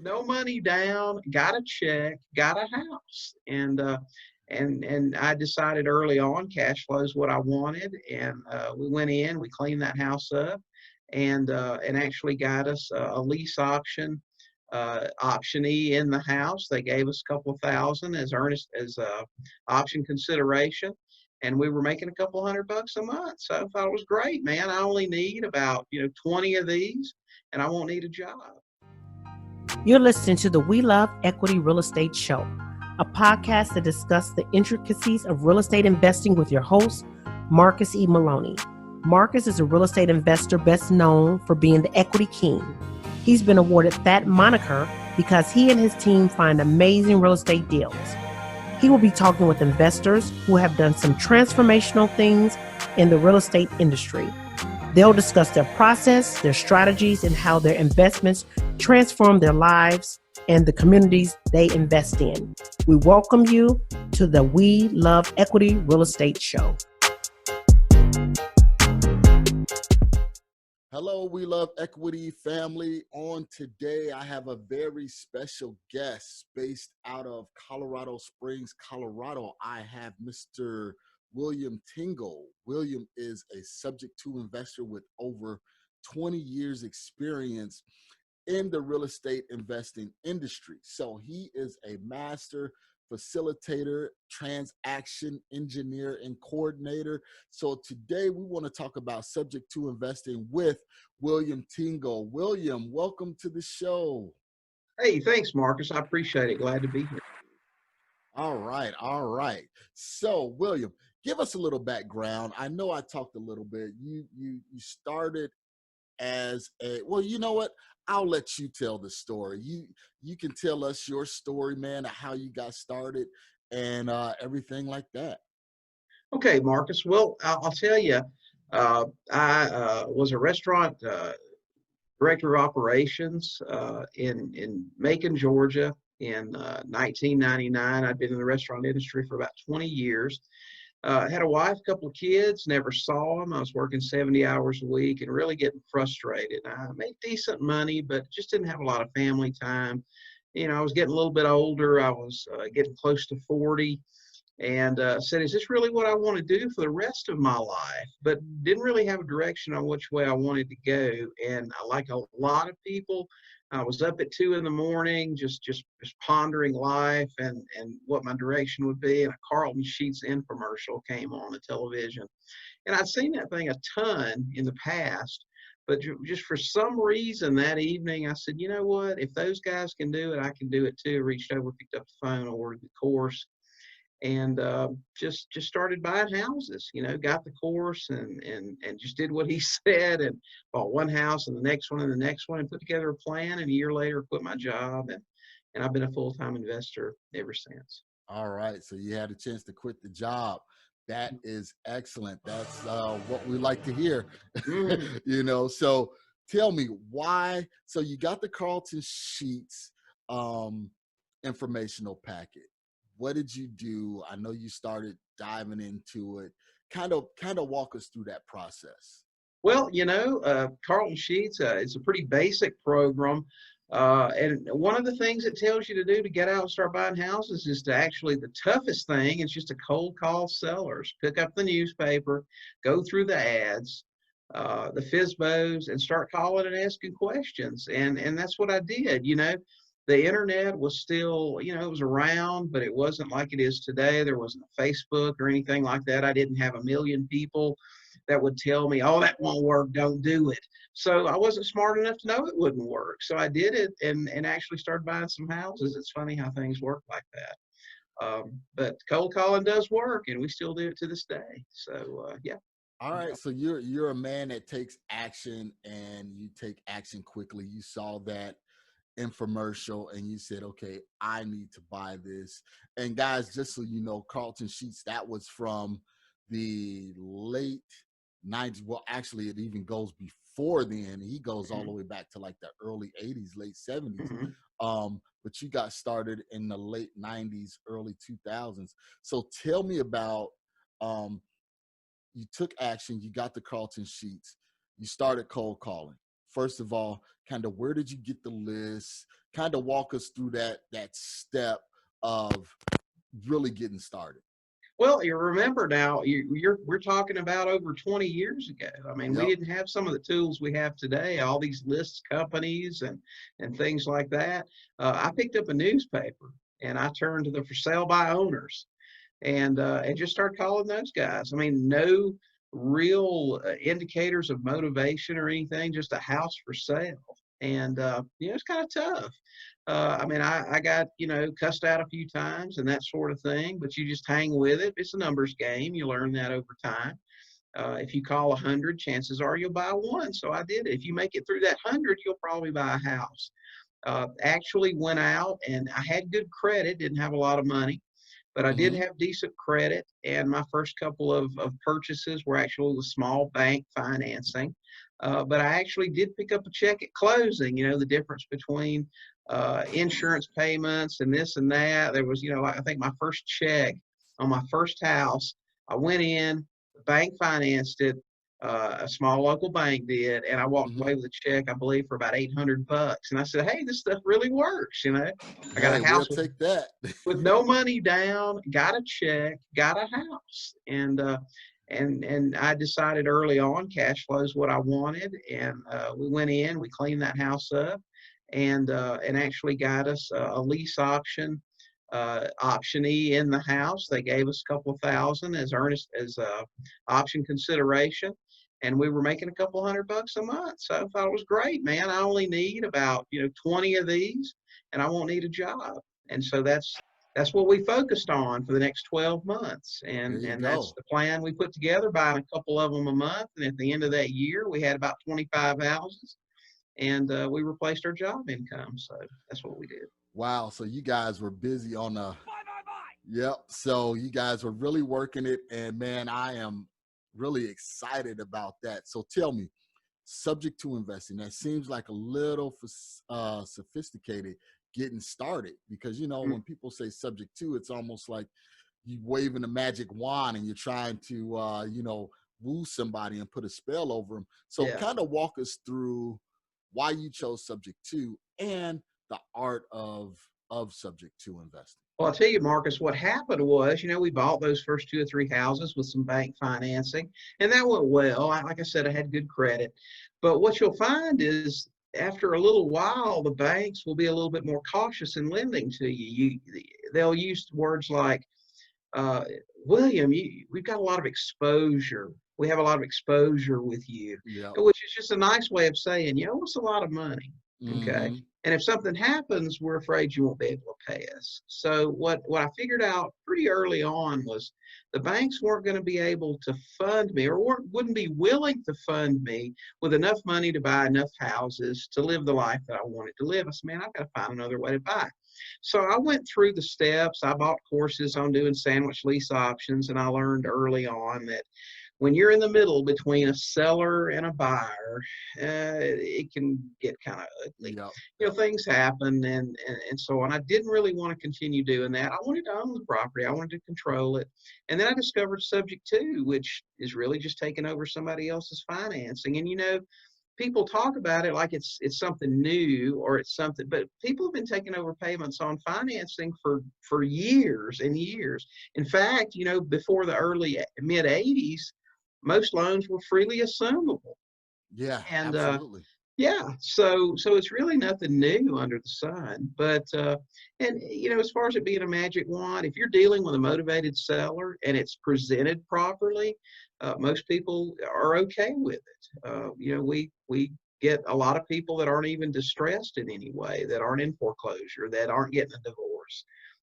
no money down, got a check, got a house, and I decided early on cash flow is what I wanted, and we went in, we cleaned that house up, and actually got us a lease optionee in the house. They gave us a couple of thousand as earnest as option consideration, and we were making a couple $100 a month. So I thought it was great, man. I only need about 20 of these, and I won't need a job. You're listening to the We Love Equity Real Estate Show, a podcast that discusses the intricacies of real estate investing with your host, Marcus E. Maloney. Marcus is a real estate investor best known for being the equity king. He's been awarded that moniker because he and his team find amazing real estate deals. He will be talking with investors who have done some transformational things in the real estate industry. They'll discuss their process, their strategies, and how their investments transform their lives and the communities they invest in. We welcome you to the We Love Equity Real Estate Show. Hello, We Love Equity family. On today, I have a very special guest based out of Colorado Springs, Colorado. I have Mr. William Tingle. William is a subject to investor with over 20 years experience in the real estate investing industry. So he is a master facilitator, transaction engineer, and coordinator. So today we want to talk about subject to investing with William Tingle. William, welcome to the show. Hey, thanks, Marcus. I appreciate it. Glad to be here. All right, all right. So, William, give us a little background. I know I talked a little bit. You started as a, well, you know what? I'll let you tell the story. You can tell us your story, man, how you got started and everything like that. Okay, Marcus. Well, I'll tell you, I was a restaurant director of operations in Macon, Georgia in 1999. I'd been in the restaurant industry for about 20 years. Had a wife, a couple of kids, never saw them. I was working 70 hours a week and really getting frustrated. I made decent money, but just didn't have a lot of family time. I was getting a little bit older. I was getting close to 40 and said, is this really what I want to do for the rest of my life? But didn't really have a direction on which way I wanted to go. And like a lot of people, I was up at 2 a.m, just pondering life and what my direction would be. And a Carleton Sheets infomercial came on the television. And I'd seen that thing a ton in the past. But just for some reason that evening, I said, you know what? If those guys can do it, I can do it too. Reached over, picked up the phone, ordered the course, and just started buying houses. Got the course and just did what he said and bought one house and the next one and the next one and put together a plan. And a year later, quit my job and I've been a full-time investor ever since. All right, so you had a chance to quit the job. That is excellent. That's what we like to hear. So tell me why. So you got the Carleton Sheets informational packet. What did you do? I know you started diving into it. Kind of walk us through that process. Well, Carleton Sheets, it's a pretty basic program. And one of the things it tells you to do to get out and start buying houses is to actually, the toughest thing is just to cold call sellers, pick up the newspaper, go through the ads, the FSBOs, and start calling and asking questions. And that's what I did. The internet was still, it was around, but it wasn't like it is today. There wasn't a Facebook or anything like that. I didn't have a million people that would tell me, oh, that won't work, don't do it. So I wasn't smart enough to know it wouldn't work. So I did it and actually started buying some houses. It's funny how things work like that. But cold calling does work, and we still do it to this day. So, yeah. All right. So you're a man that takes action, and you take action quickly. You saw that infomercial and you said, okay, I need to buy this. And guys, just so you know, Carleton Sheets, that was from the late 90s. Well, actually, it even goes before then. He goes all the way back to like the early 80s, late 70s. But you got started in the late 90s, early 2000s. So tell me about, you took action, you got the Carleton Sheets, you started cold calling. first of all, kind of where did you get the list? Kind of walk us through that step of really getting started. Well, you remember now, we're talking about over 20 years ago. I mean, we Yep. didn't have some of the tools we have today, all these lists companies and things like that. I picked up a newspaper and I turned to the for sale by owners and just started calling those guys. I mean, no real indicators of motivation or anything, just a house for sale. And it's kind of tough. I mean, I got, cussed out a few times and that sort of thing, but you just hang with it. It's a numbers game. You learn that over time. If you call 100, chances are you'll buy one. So I did it. If you make it through that 100, you'll probably buy a house. Actually went out and I had good credit, didn't have a lot of money, but I did Mm-hmm. have decent credit. And my first couple of purchases were actually with small bank financing. But I actually did pick up a check at closing, the difference between insurance payments and this and that. There was, I think my first check on my first house, I went in, the bank financed it, a small local bank did, and I walked Mm-hmm. away with a check, I believe, for about $800. And I said, hey, this stuff really works, I got Hey, a we'll house take that. with no money down, got a check, got a house, and I decided early on cash flow is what I wanted, and we went in, we cleaned that house up, and actually got us a lease optionee in the house. They gave us a couple of thousand as earnest as option consideration, and we were making a couple $100 a month. So I thought it was great, man. I only need about 20 of these, and I won't need a job. And so that's what we focused on for the next 12 months. There And you and that's go. the plan we put together, buying a couple of them a month. And at the end of that year, we had about 25 houses, and we replaced our job income. So that's what we did. Wow. So you guys were busy on yep. So you guys were really working it. And man, I am really excited about that. So tell me, subject to investing, that seems like a little sophisticated getting started, because when people say subject to, it's almost like you waving a magic wand and you're trying to woo somebody and put a spell over them. So Yeah. kind of walk us through why you chose subject to and the art of subject to investing. Well, I'll tell you, Marcus, what happened was, we bought those first 2 or 3 houses with some bank financing, and that went well. Like I said, I had good credit. But what you'll find is after a little while, the banks will be a little bit more cautious in lending to you. They'll use words like, uh, William, we've got a lot of exposure. We have a lot of exposure with you, Yep. which is just a nice way of saying, it's a lot of money. Okay. Mm-hmm. And if something happens, we're afraid you won't be able to pay us. So what I figured out pretty early on was the banks weren't going to be able to fund me, or wouldn't be willing to fund me with enough money to buy enough houses to live the life that I wanted to live. I said, man, I've got to find another way to buy. So I went through the steps. I bought courses on doing sandwich lease options, and I learned early on that when you're in the middle between a seller and a buyer, it can get kind of ugly. Yep. Yep. Things happen and so on. I didn't really want to continue doing that. I wanted to own the property. I wanted to control it. And then I discovered subject to, which is really just taking over somebody else's financing. And people talk about it like it's something new or it's something, but people have been taking over payments on financing for years and years. In fact, before the early mid 80s, most loans were freely assumable. Yeah, And absolutely. yeah, so it's really nothing new under the sun. But and as far as it being a magic wand, if you're dealing with a motivated seller and it's presented properly, most people are okay with it. We get a lot of people that aren't even distressed in any way, that aren't in foreclosure, that aren't getting a divorce.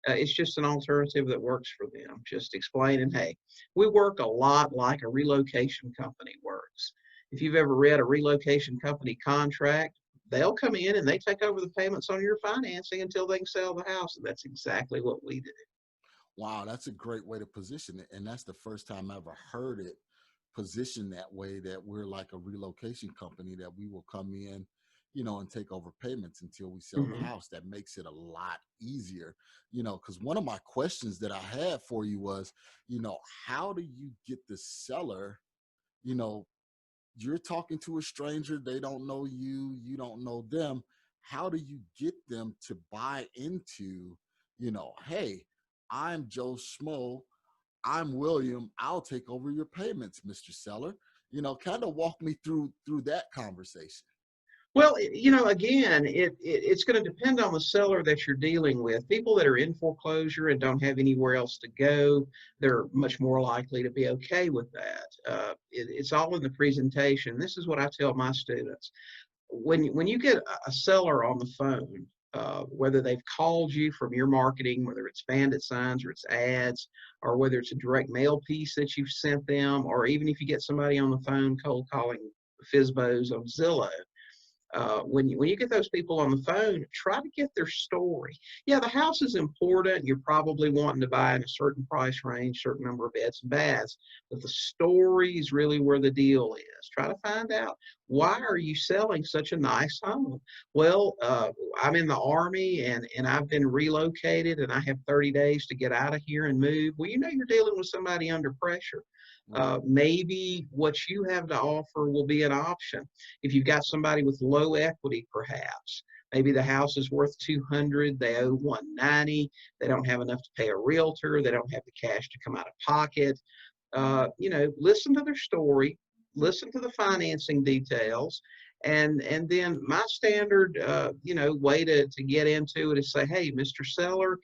It's just an alternative that works for them. Just explaining, hey, we work a lot like a relocation company works. If you've ever read a relocation company contract, they'll come in and they take over the payments on your financing until they can sell the house. And that's exactly what we do. Wow, that's a great way to position it. And that's the first time I ever heard it positioned that way, that we're like a relocation company, that we will come in, and take over payments until we sell the Mm-hmm. house. That makes it a lot easier, because one of my questions that I had for you was, how do you get the seller, you know, you're talking to a stranger, they don't know you, you don't know them. How do you get them to buy into, hey, I'm Joe Schmo, I'm William, I'll take over your payments, Mr. Seller. Kind of walk me through that conversation. Well, again, it's going to depend on the seller that you're dealing with. People that are in foreclosure and don't have anywhere else to go, they're much more likely to be okay with that. It's all in the presentation. This is what I tell my students. When you get a seller on the phone, whether they've called you from your marketing, whether it's bandit signs or it's ads, or whether it's a direct mail piece that you've sent them, or even if you get somebody on the phone cold calling Fizbos on Zillow, when you get those people on the phone, try to get their story. Yeah, the house is important. You're probably wanting to buy in a certain price range, certain number of beds and baths, but the story is really where the deal is. Try to find out, why are you selling such a nice home? Well, I'm in the Army and I've been relocated and I have 30 days to get out of here and move. Well, you're dealing with somebody under pressure. Maybe what you have to offer will be an option. If you've got somebody with low equity, perhaps, maybe the house is worth 200, they owe 190, they don't have enough to pay a realtor, they don't have the cash to come out of pocket. Listen to their story, listen to the financing details, and then my standard, way to get into it is say, hey, Mr. Seller,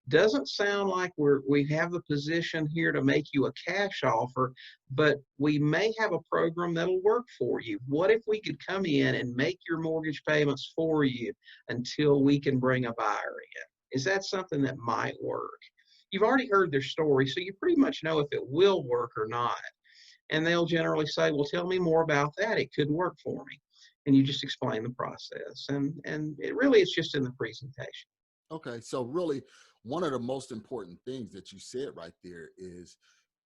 doesn't sound like we have the position here to make you a cash offer, but we may have a program that'll work for you. What if we could come in and make your mortgage payments for you until we can bring a buyer in? Is that something that might work? You've already heard their story, so you pretty much know if it will work or not. And they'll generally say, well, tell me more about that. It could work for me. And you just explain the process. And it really is just in the presentation. Okay, so really, one of the most important things that you said right there is,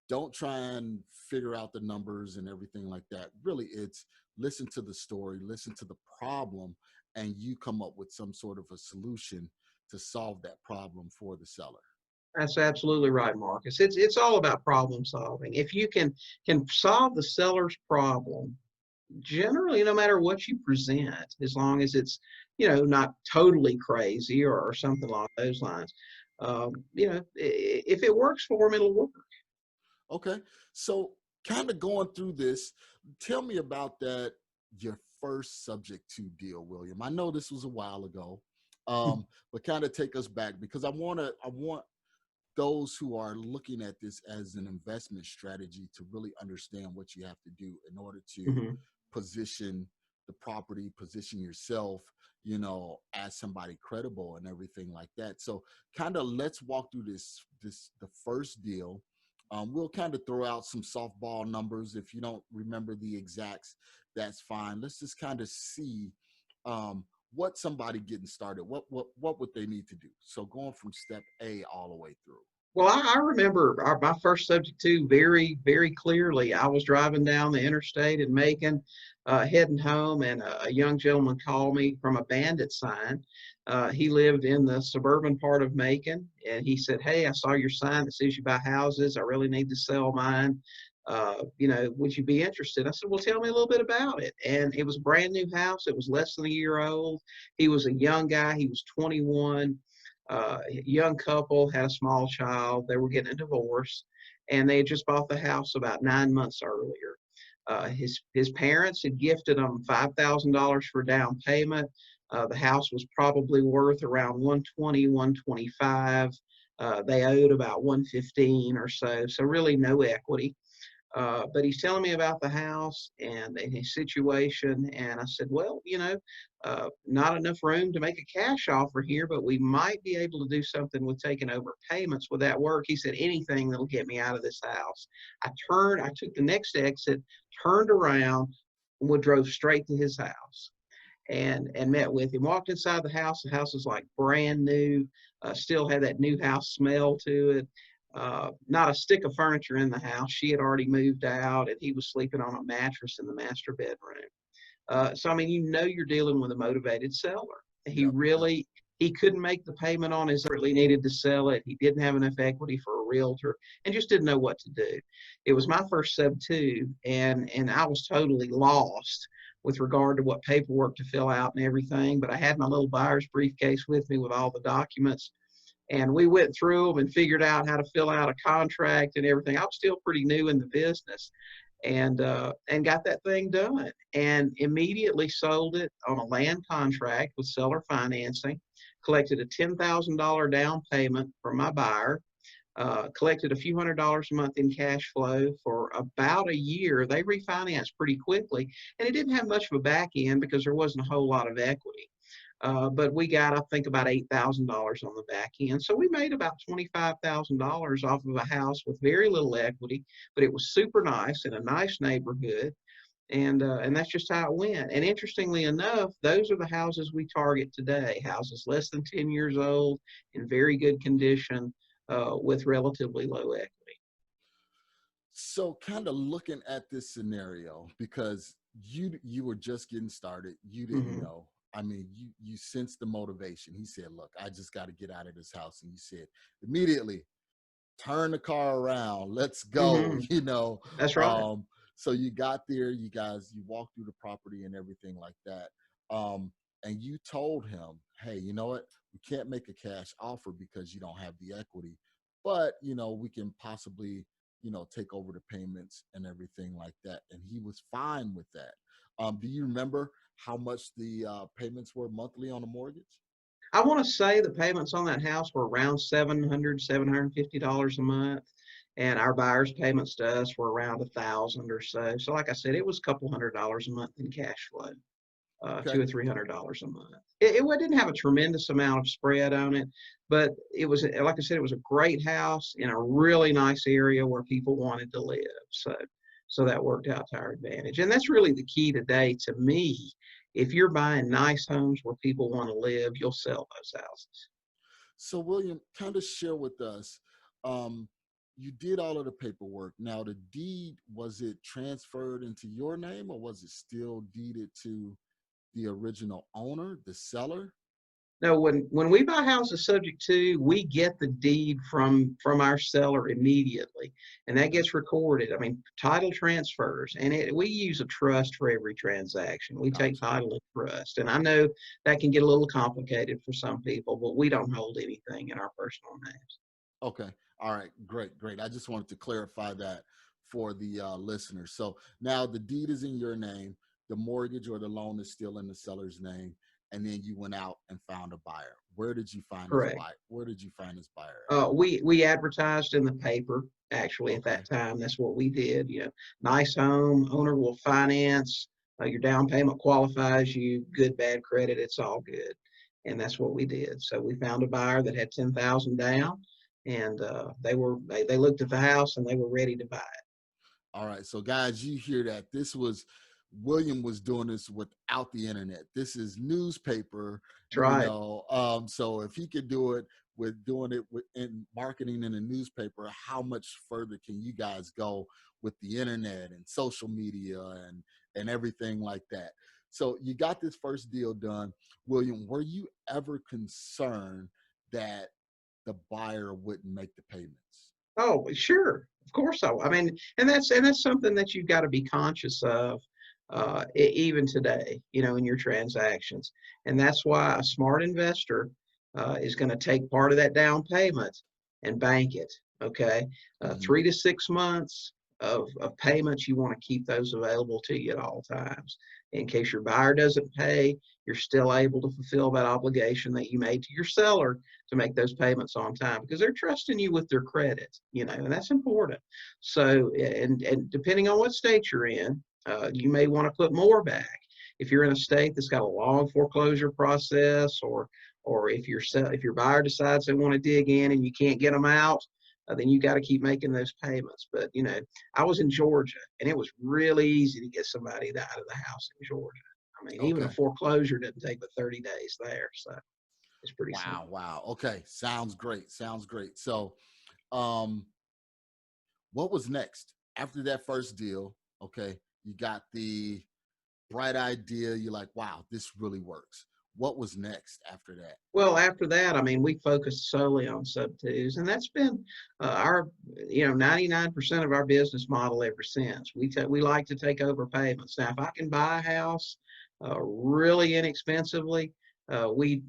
don't try and figure out the numbers and everything like that. Really, it's listen to the story, listen to the problem, and you come up with some sort of a solution to solve that problem for the seller. That's absolutely right, Marcus. It's all about problem solving. If you can solve the seller's problem, generally, no matter what you present, as long as it's not totally crazy or something along those lines, if it works for them, it'll work. Okay, so kind of going through this, tell me about your first subject to deal, William. I know this was a while ago, but kind of take us back, because I want those who are looking at this as an investment strategy to really understand what you have to do in order to Mm-hmm. position the property, position yourself, as somebody credible and everything like that. So kind of let's walk through the first deal. We'll kind of throw out some softball numbers. If you don't remember the exacts, that's fine. Let's just kind of see what somebody getting started, what would they need to do? So going from step A all the way through. Well, I remember my first subject too very, very clearly. I was driving down the interstate in Macon, heading home, and a young gentleman called me from a bandit sign. He lived in the suburban part of Macon, and he said, "Hey, I saw your sign that says you buy houses. I really need to sell mine. Would you be interested?" I said, "Well, tell me a little bit about it." And it was a brand new house. It was less than a year old. He was a young guy. He was 21. Young couple, had a small child. They were getting a divorce, and they had just bought the house about 9 months earlier. His parents had gifted him $5,000 for down payment. The house was probably worth around 120, 125. They owed about 115 or so, so really no equity. But he's telling me about the house and his situation. And I said, well, not enough room to make a cash offer here, but we might be able to do something with taking over payments. Would that work? He said, anything that'll get me out of this house. I took the next exit, turned around, and drove straight to his house. And met with him. Walked inside the house. The house was like brand new, still had that new house smell to it. Not a stick of furniture in the house. She had already moved out, and he was sleeping on a mattress in the master bedroom. So, I mean, you're dealing with a motivated seller. He Yep. couldn't make the payment on his, really needed to sell it. He didn't have enough equity for a realtor and just didn't know what to do. It was my first sub two, and I was totally lost with regard to what paperwork to fill out and everything. But I had my little buyer's briefcase with me with all the documents, and we went through them and figured out how to fill out a contract and everything. I was still pretty new in the business, and got that thing done, and immediately sold it on a land contract with seller financing. Collected a $10,000 down payment from my buyer. Collected a few $100s a month in cash flow for about a year. They refinanced pretty quickly, and it didn't have much of a back end because there wasn't a whole lot of equity. But we got, I think, about $8,000 on the back end. So we made about $25,000 off of a house with very little equity, but it was super nice in a nice neighborhood. And that's just how it went. And interestingly enough, those are the houses we target today, houses less than 10 years old, in very good condition, with relatively low equity. So kind of looking at this scenario, because you were just getting started, you didn't Mm-hmm. know. I mean, you sensed the motivation. He said, "Look, I just got to get out of this house," and you said immediately, "Turn the car around, let's go." Mm-hmm. You know, That's right. um, so you got there, you walked through the property and everything like that, and you told him, "Hey, you know what? We can't make a cash offer because you don't have the equity, but we can possibly." Take over the payments and everything like that. And he was fine with that. Do you remember how much the payments were monthly on a mortgage? I want to say the payments on that house were around $750 a month, and our buyer's payments to us were around 1,000 or so. So, like I said, it was a couple $100s a month in cash flow, Okay. $200 or $300 a month. It didn't have a tremendous amount of spread on it, but it was, like I said, it was a great house in a really nice area where people wanted to live. So that worked out to our advantage. And that's really the key today to me. If you're buying nice homes where people want to live, you'll sell those houses. So, William, kind of share with us. Um, you did all of the paperwork. Now, the deed, was it transferred into your name or was it still deeded to the original owner, the seller? No, when we buy houses subject to, we get the deed from our seller immediately, and that gets recorded. I mean, title transfers, and we use a trust for every transaction. We take Gotcha. title and trust, and I know that can get a little complicated for some people, but we don't hold anything in our personal names. Okay. All right. Great. Great. I just wanted to clarify that for the listeners. So now the deed is in your name, the mortgage or the loan is still in the seller's name, and then you went out and found a buyer. Where did you find this Correct. buyer? Where did you find this buyer We advertised in the paper at? actually at Okay. that time. That's what we did. Nice home, owner will finance. Your down payment qualifies you. Good, bad credit, it's all good, and that's what we did. So we found a buyer that had 10,000 down, and they looked at the house and they were ready to buy it. All right. So guys, you hear that. William was doing this without the internet. This is newspaper, That's right. so if he could do it with doing it in marketing in a newspaper, how much further can you guys go with the internet and social media and everything like that? So you got this first deal done. William, were you ever concerned that the buyer wouldn't make the payments? Oh, sure. Of course I mean, and that's something that you've got to be conscious of, even today, in your transactions. And that's why a smart investor is going to take part of that down payment and bank it. Okay, Hmm. 3 to 6 months of payments, you want to keep those available to you at all times. In case your buyer doesn't pay, you're still able to fulfill that obligation that you made to your seller to make those payments on time because they're trusting you with their credit, and that's important. So, and depending on what state you're in, you may want to put more back. If you're in a state that's got a long foreclosure process, or if your buyer decides they want to dig in and you can't get them out, then you got to keep making those payments. But I was in Georgia, and it was really easy to get somebody out of the house in Georgia. I mean, even a Okay. foreclosure didn't take but 30 days there, so it's pretty Wow, simple. wow. Okay, sounds great. Sounds great. So, um, what was next after that first deal? Okay, you got the bright idea. You're like, wow, this really works. what was next after that? Well, after that, I mean, we focused solely on sub twos, and that's been our, 99% of our business model ever since. We like to take over payments. Now, if I can buy a house really inexpensively, we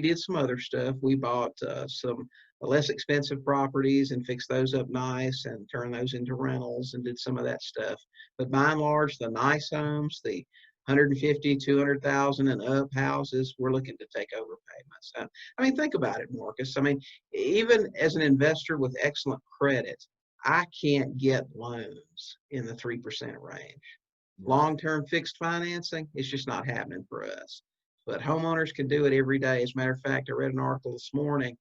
did some other stuff. We bought some less expensive properties and fixed those up nice and turned those into rentals and did some of that stuff. But by and large, the nice homes, the 150, 200,000 and up houses, we're looking to take over payments. I mean, think about it, Marcus. I mean, even as an investor with excellent credit, I can't get loans in the 3% range. Right. Long-term fixed financing, it's just not happening for us. But homeowners can do it every day. As a matter of fact, I read an article this morning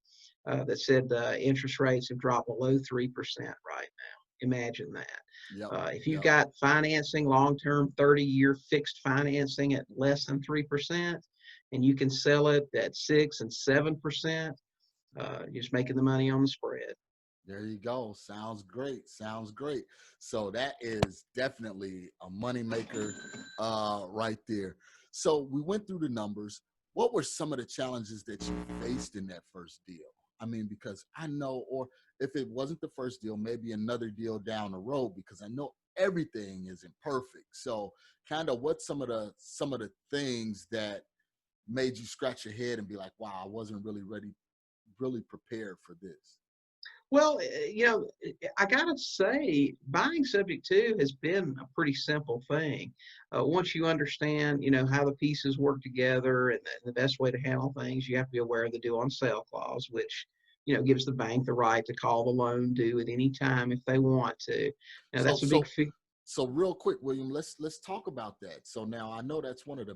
that said interest rates have dropped below 3% right now. Imagine that. Yep. If you've Yep. got financing, long-term 30-year fixed financing at less than 3%, and you can sell it at 6 and 7%, you're just making the money on the spread. There you go. Sounds great. Sounds great. So that is definitely a moneymaker right there. So we went through the numbers. What were some of the challenges that you faced in that first deal? I mean, because I know, or if it wasn't the first deal, maybe another deal down the road, because I know everything isn't perfect. So kind of what's some of the things that made you scratch your head and be like, wow, I wasn't really ready, really prepared for this? Well, I gotta say, buying subject to has been a pretty simple thing. Once you understand, how the pieces work together and the best way to handle things, you have to be aware of the due on sale clause, which, gives the bank the right to call the loan due at any time if they want to. Now, So that's a big so fee. so real quick, William, let's talk about that. So now I know that's one of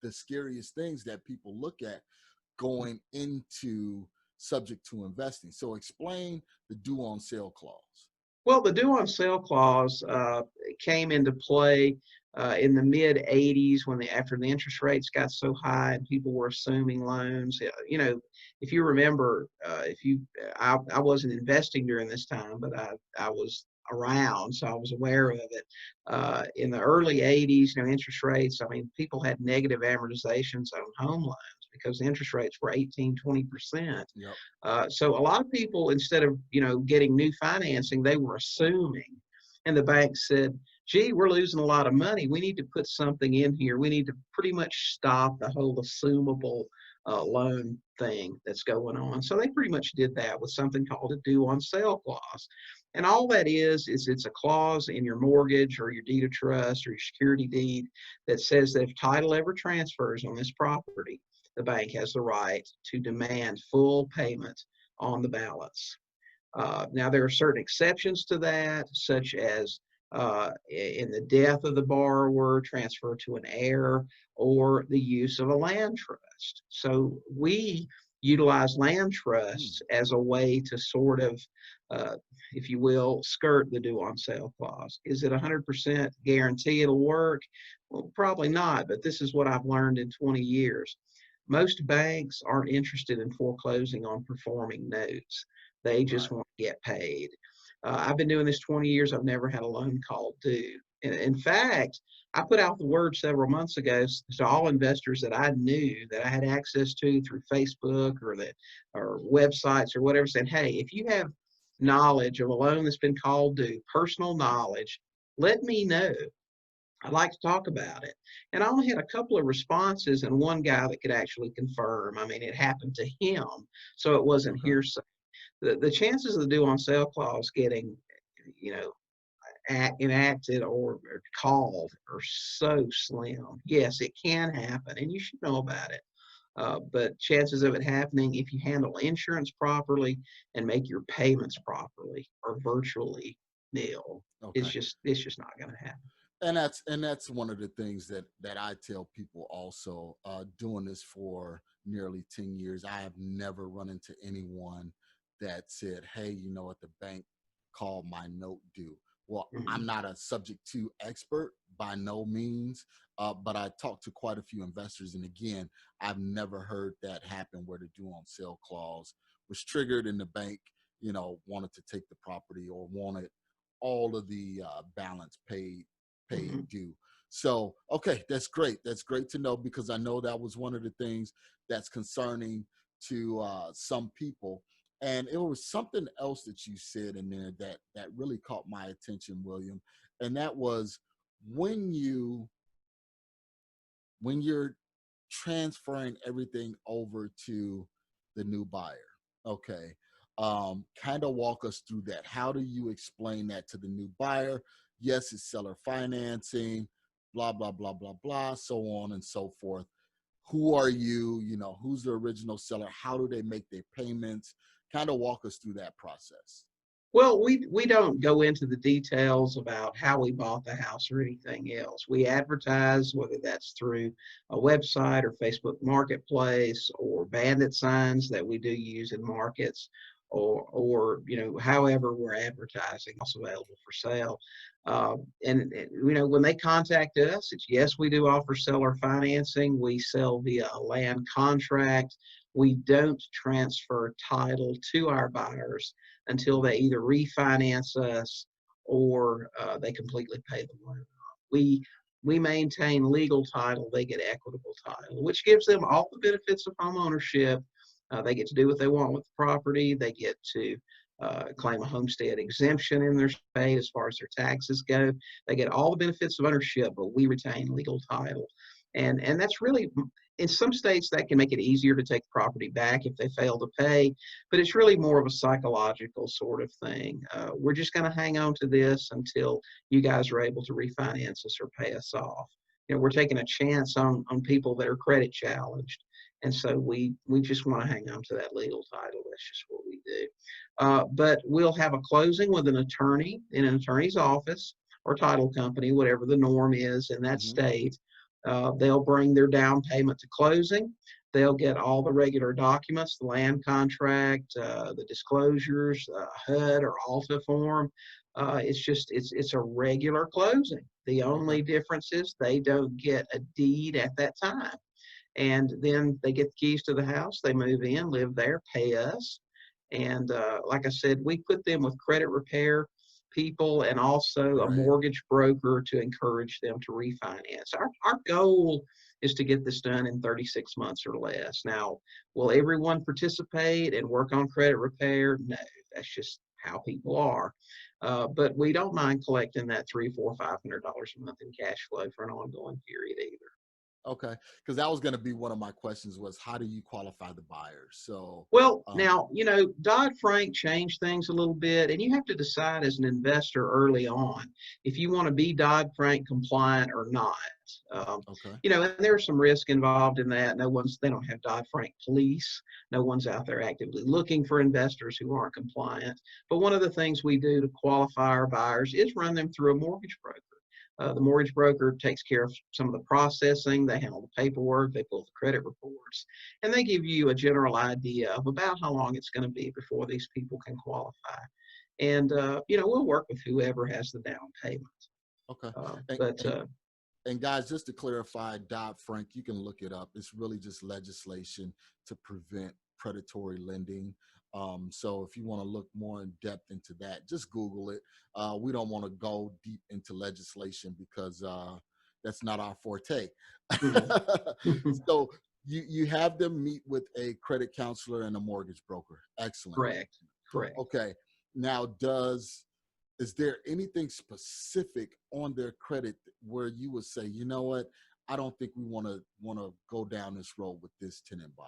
the scariest things that people look at going into subject to investing. So explain the due on sale clause. Well, the due on sale clause came into play in the mid 80s after the interest rates got so high and people were assuming loans. If you remember, I wasn't investing during this time, but I was around, so I was aware of it. In the early 80s, interest rates, I mean, people had negative amortizations on home loans because the interest rates were 18, 20%. Yep. So a lot of people, instead of, getting new financing, they were assuming. And the bank said, gee, we're losing a lot of money. We need to put something in here. We need to pretty much stop the whole assumable loan thing that's going on. So they pretty much did that with something called a due on sale clause. And all that is it's a clause in your mortgage or your deed of trust or your security deed that says that if title ever transfers on this property, the bank has the right to demand full payment on the balance. Now, there are certain exceptions to that, such as in the death of the borrower, transfer to an heir, or the use of a land trust. So we utilize land trusts as a way to sort of, if you will, skirt the due on sale clause. Is it 100% guarantee it'll work? Well, probably not, but this is what I've learned in 20 years. Most banks aren't interested in foreclosing on performing notes. They just Right. want to get paid. I've been doing this 20 years. I've never had a loan called due. In fact, I put out the word several months ago to all investors that I knew that I had access to through Facebook or websites or whatever, saying, hey, if you have knowledge of a loan that's been called due, personal knowledge, let me know. I'd like to talk about it. And I only had a couple of responses and one guy that could actually confirm. I mean, it happened to him, so it wasn't Okay. hearsay. The chances of the due on sale clause getting, you know, enacted or called are so slim. Yes, it can happen, and you should know about it. But chances of it happening, if you handle insurance properly and make your payments properly, are virtually nil. Okay. It's just not going to happen. And that's one of the things that I tell people also, doing this for nearly 10 years. I have never run into anyone that said, hey, at the bank called my note due. Well, I'm Mhm. not a subject to expert by no means, but I talked to quite a few investors. And again, I've never heard that happen where the due on sale clause was triggered and the bank, wanted to take the property or wanted all of the balance paid Mhm. due. So, okay, that's great. That's great to know, because I know that was one of the things that's concerning to some people. And it was something else that you said in there that really caught my attention, William. And that was when you're transferring everything over to the new buyer. Okay. Kind of walk us through that. How do you explain that to the new buyer? Yes, it's seller financing, blah, blah, blah, blah, blah, so on and so forth. Who are you? You know, who's the original seller? How do they make their payments? Kind of walk us through that process. Well, we don't go into the details about how we bought the house or anything else. We advertise, whether that's through a website or Facebook Marketplace or bandit signs that we do use in markets, or however we're advertising, also available for sale. When they contact us, it's yes, we do offer seller financing. We sell via a land contract. We don't transfer title to our buyers until they either refinance us or they completely pay the loan off. We maintain legal title, they get equitable title, which gives them all the benefits of home ownership. They get to do what they want with the property. They get to claim a homestead exemption in their state as far as their taxes go. They get all the benefits of ownership, but we retain legal title. And that's really, in some states, that can make it easier to take the property back if they fail to pay, but it's really more of a psychological sort of thing. We're just going to hang on to this until you guys are able to refinance us or pay us off. We're taking a chance on people that are credit challenged. And so we just want to hang on to that legal title. That's just what we do. But we'll have a closing with an attorney in an attorney's office or title company, whatever the norm is in that state. They'll bring their down payment to closing. They'll get all the regular documents, the land contract, the disclosures, HUD or ALTA form. It's a regular closing. The only difference is they don't get a deed at that time. And then they get the keys to the house. They move in, live there, pay us. And like I said, we put them with credit repair people and also a mortgage broker to encourage them to refinance. Our goal is to get this done in 36 months or less. Now, will everyone participate and work on credit repair? No, that's just how people are. But we don't mind collecting that $300, $400, $500 a month in cash flow for an ongoing period either. Okay, because that was going to be one of my questions, was how do you qualify the buyers? So, well, now, Dodd-Frank changed things a little bit, and you have to decide as an investor early on if you want to be Dodd-Frank compliant or not. And there's some risk involved in that. They don't have Dodd-Frank police. No one's out there actively looking for investors who aren't compliant. But one of the things we do to qualify our buyers is run them through a mortgage broker. The mortgage broker takes care of some of the processing. They handle the paperwork. They pull the credit reports. And they give you a general idea of about how long it's going to be before these people can qualify. And, we'll work with whoever has the down payment. Okay. And guys, just to clarify, Dodd-Frank, you can look it up. It's really just legislation to prevent predatory lending. So if you want to look more in depth into that, just Google it. We don't want to go deep into legislation because that's not our forte. So you have them meet with a credit counselor and a mortgage broker. Excellent. Correct. Okay. Now, is there anything specific on their credit where you would say, you know what, I don't think we want to go down this road with this tenant buyer?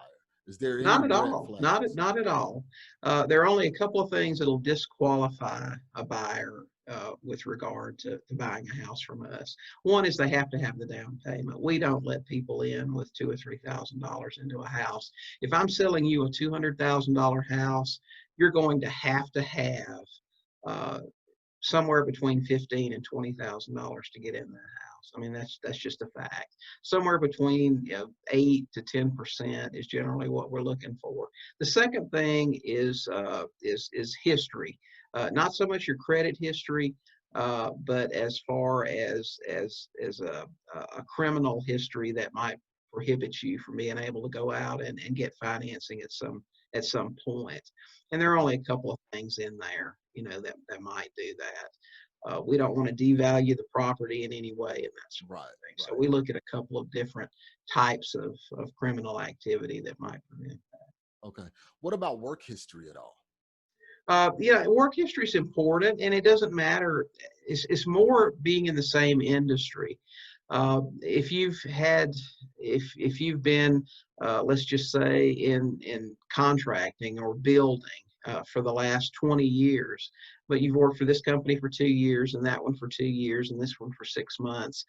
Is there any Not at all. Not at all. There are only a couple of things that'll disqualify a buyer with regard to buying a house from us. One is they have to have the down payment. We don't let people in with $2,000 or $3,000 into a house. If I'm selling you a $200,000 house, you're going to have somewhere between $15,000 and $20,000 to get in that house. I mean, that's just a fact. Somewhere between 8 to 10% is generally what we're looking for. The second thing is history. Not so much your credit history, but as far as a criminal history that might prohibit you from being able to go out and get financing at some point. And there are only a couple of things in there, that might do that. We don't want to devalue the property in any way and that sort Right, of thing. So right. we look at a couple of different types of criminal activity that might prevent. Okay. What about work history at all? Yeah, work history is important, and it doesn't matter. It's more being in the same industry. If you've been, let's just say, in contracting or building for the last 20 years, but you've worked for this company for 2 years and that one for 2 years and this one for 6 months,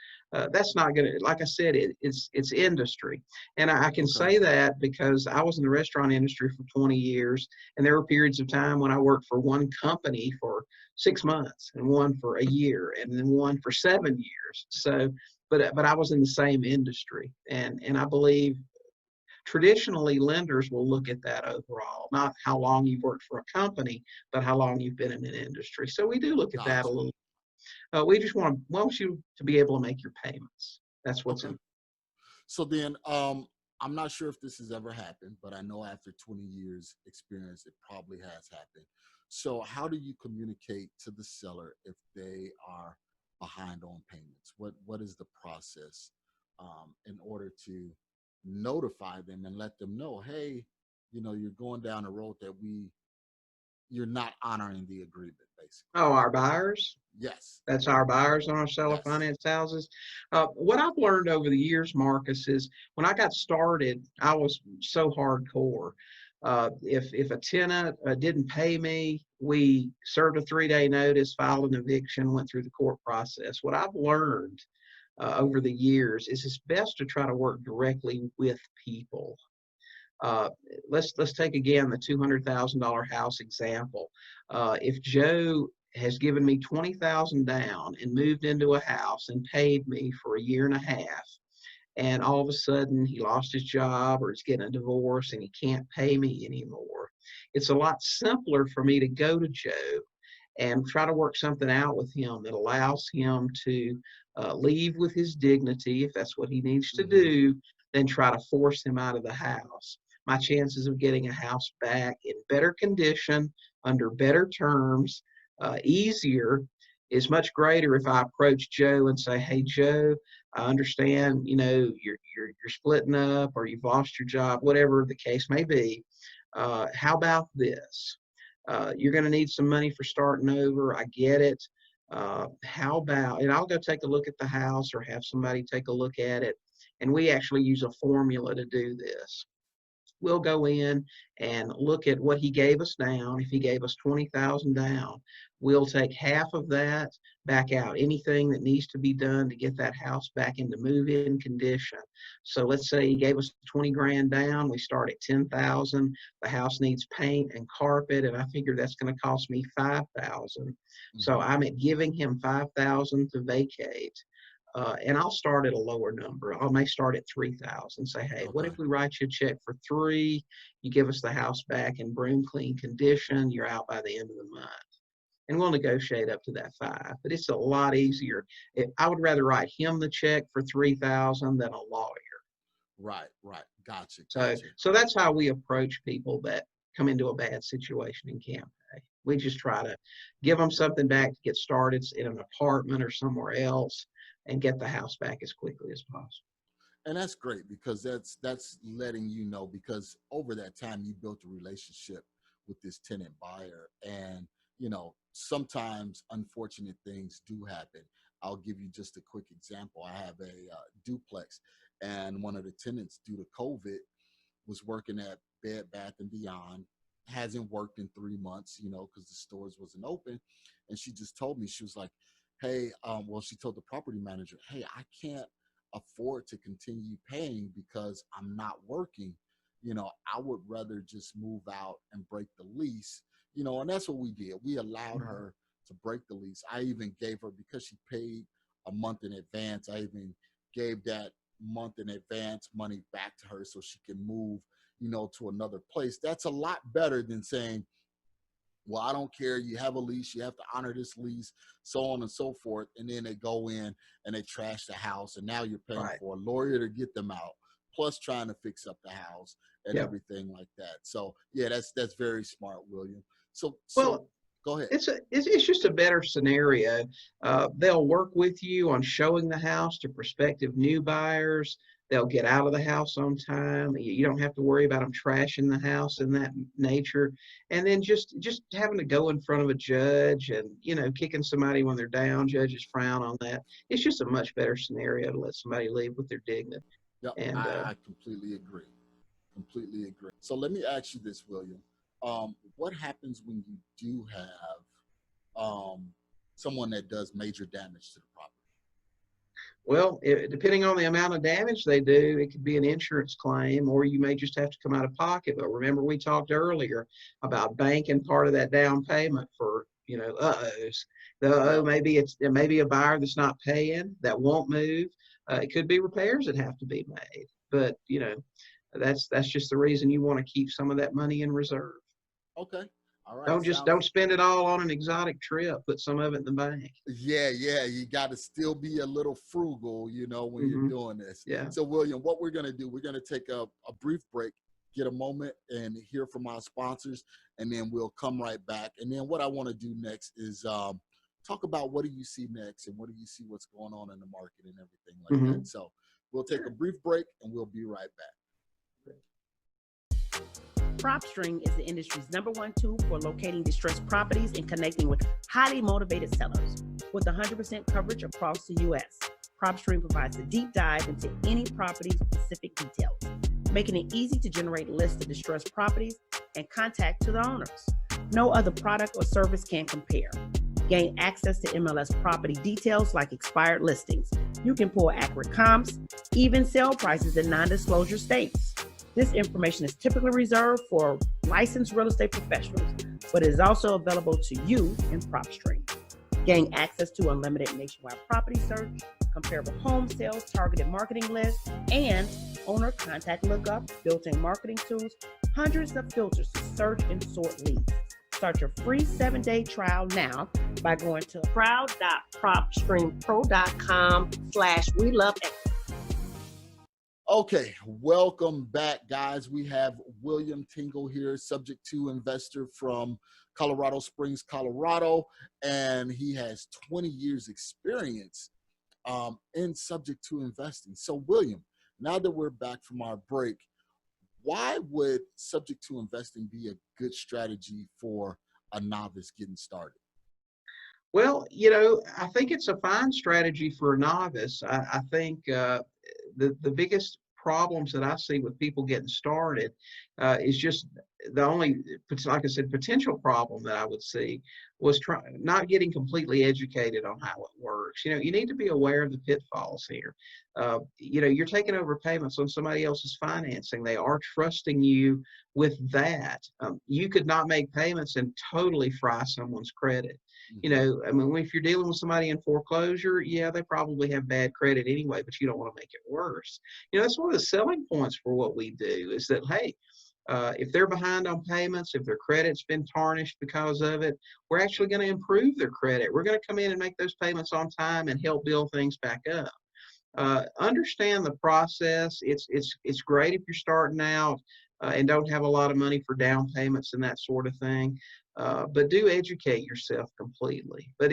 that's not going to, like I said, it's industry. And I can Okay. say that because I was in the restaurant industry for 20 years, and there were periods of time when I worked for one company for 6 months and one for a year and then one for 7 years. So, but I was in the same industry, and I believe traditionally lenders will look at that overall, not how long you've worked for a company, but how long you've been in an industry. So we do look at that a Gotcha. little. We just want you to be able to make your payments. That's what's Okay. in. So then, I'm not sure if this has ever happened, but I know after 20 years experience, it probably has happened. So how do you communicate to the seller if they are behind on payments? What is the process in order to notify them and let them know, hey, you're going down a road that you're not honoring the agreement, basically. Oh, our buyers. Yes. That's our buyers on our seller Yes. finance houses. What I've learned over the years, Marcus, is when I got started, I was so hardcore. If a tenant didn't pay me, we served a 3-day notice, filed an eviction, went through the court process. What I've learned over the years is it's best to try to work directly with people. Uh, let's take again the $200,000 house example. If Joe has given me 20,000 down and moved into a house and paid me for a year and a half, and all of a sudden he lost his job or he's getting a divorce and he can't pay me anymore, it's a lot simpler for me to go to Joe and try to work something out with him that allows him to leave with his dignity, if that's what he needs to Mm-hmm. do, than try to force him out of the house. My chances of getting a house back in better condition, under better terms, easier, is much greater if I approach Joe and say, "Hey, Joe, I understand, you're splitting up or you've lost your job, whatever the case may be. How about this? You're going to need some money for starting over. I get it. How about, and I'll go take a look at the house or have somebody take a look at it. And we actually use a formula to do this. We'll go in and look at what he gave us down. If he gave us 20,000 down, we'll take half of that, back out anything that needs to be done to get that house back into move-in condition. So let's say he gave us 20 grand down. We start at 10,000. The house needs paint and carpet, and I figure that's going to cost me 5,000. So Mm-hmm. I'm at giving him 5,000 to vacate. And I'll start at a lower number. I may start at 3,000. Say, hey, what if Okay. we write you a check for 3? You give us the house back in broom clean condition. You're out by the end of the month, and we'll negotiate up to that 5. But it's a lot easier. I would rather write him the check for 3,000 than a lawyer. Right, right. Gotcha, So, gotcha. so that's how we approach people that come into a bad situation and can't pay. We just try to give them something back to get started in an apartment or somewhere else and get the house back as quickly as possible. And that's great because that's letting you know, because over that time you built a relationship with this tenant buyer, and sometimes unfortunate things do happen. I'll give you just a quick example. I have a duplex, and one of the tenants, due to COVID, was working at Bed Bath and Beyond. Hasn't worked in 3 months, because the stores wasn't open. And she just told me, she was like, hey, well, she told the property manager, hey, I can't afford to continue paying because I'm not working. I would rather just move out and break the lease, and that's what we did. We allowed her to break the lease. I even gave her, because she paid a month in advance, I even gave that month in advance money back to her so she can move, to another place. That's a lot better than saying, well, I don't care. You have a lease. You have to honor this lease, so on and so forth. And then they go in and they trash the house. And now you're paying Right. for a lawyer to get them out, plus trying to fix up the house and Yep. everything like that. So, yeah, that's very smart, William. So Well, Go ahead. It's just a better scenario. They'll work with you on showing the house to prospective new buyers. They'll get out of the house on time. You don't have to worry about them trashing the house in that nature. And then just having to go in front of a judge and, kicking somebody when they're down, judges frown on that. It's just a much better scenario to let somebody leave with their dignity. Yep, And I completely agree. Completely agree. So let me ask you this, William. What happens when you do have someone that does major damage to the property? well, depending on the amount of damage they do, it could be an insurance claim, or you may just have to come out of pocket. But remember, we talked earlier about banking part of that down payment for, uh-ohs. Maybe it may be a buyer that's not paying, that won't move. It could be repairs that have to be made. But, that's just the reason you want to keep some of that money in reserve. Okay. All right. Don't spend it all on an exotic trip. Put some of it in the bank. Yeah. You got to still be a little frugal, when you're doing this. Yeah. So, William, what we're going to do, we're going to take a brief break, get a moment and hear from our sponsors, and then we'll come right back. And then what I want to do next is talk about what do you see next and what do you see what's going on in the market and everything like that. So we'll take a brief break and we'll be right back. PropStream is the industry's #1 tool for locating distressed properties and connecting with highly motivated sellers. With 100% coverage across the U.S., PropStream provides a deep dive into any property's specific details, making it easy to generate lists of distressed properties and contact to the owners. No other product or service can compare. Gain access to MLS property details like expired listings. You can pull accurate comps, even sale prices in non-disclosure states. This information is typically reserved for licensed real estate professionals, but is also available to you in PropStream. Gain access to unlimited nationwide property search, comparable home sales, targeted marketing lists, and owner contact lookup, built-in marketing tools, hundreds of filters to search and sort leads. Start your free 7-day trial now by going to proud.propstreampro.com/WeLoveEquity. Okay, welcome back, guys. We have William Tingle here, subject to investor from Colorado Springs, Colorado, and he has 20 years experience in subject to investing. So, William, now that we're back from our break, why would subject to investing be a good strategy for a novice getting started? Well, I think it's a fine strategy for a novice. I think the biggest problems that I see with people getting started is just the only, like I said, potential problem that I would see was not getting completely educated on how it works. You need to be aware of the pitfalls here. You're taking over payments on somebody else's financing. They are trusting you with that. You could not make payments and totally fry someone's credit. If you're dealing with somebody in foreclosure, yeah, they probably have bad credit anyway, but you don't want to make it worse. That's one of the selling points for what we do is that, hey, if they're behind on payments, if their credit's been tarnished because of it, we're actually going to improve their credit. We're going to come in and make those payments on time and help build things back up. Understand the process. It's great if you're starting out and don't have a lot of money for down payments and that sort of thing. But do educate yourself completely. But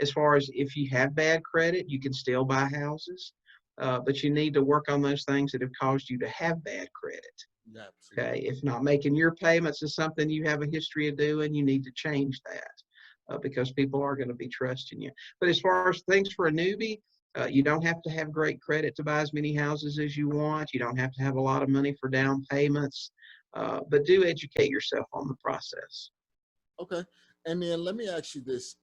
as far as if you have bad credit, you can still buy houses. But you need to work on those things that have caused you to have bad credit. Yeah, okay, if not making your payments is something you have a history of doing, you need to change that because people are going to be trusting you. But as far as things for a newbie, you don't have to have great credit to buy as many houses as you want. You don't have to have a lot of money for down payments, but do educate yourself on the process. Okay. And then let me ask you this,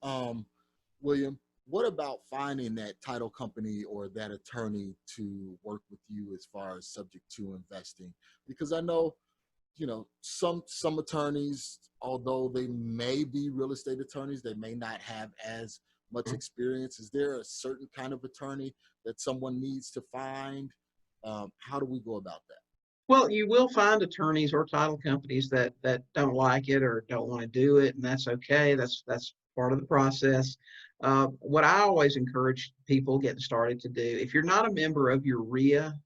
William, what about finding that title company or that attorney to work with you as far as subject to investing? Because I know, some attorneys, although they may be real estate attorneys, they may not have as much experience. Is there a certain kind of attorney that someone needs to find? How do we go about that? Well, you will find attorneys or title companies that don't like it or don't want to do it, and that's okay. That's part of the process. What I always encourage people getting started to do, if you're not a member of your RIA,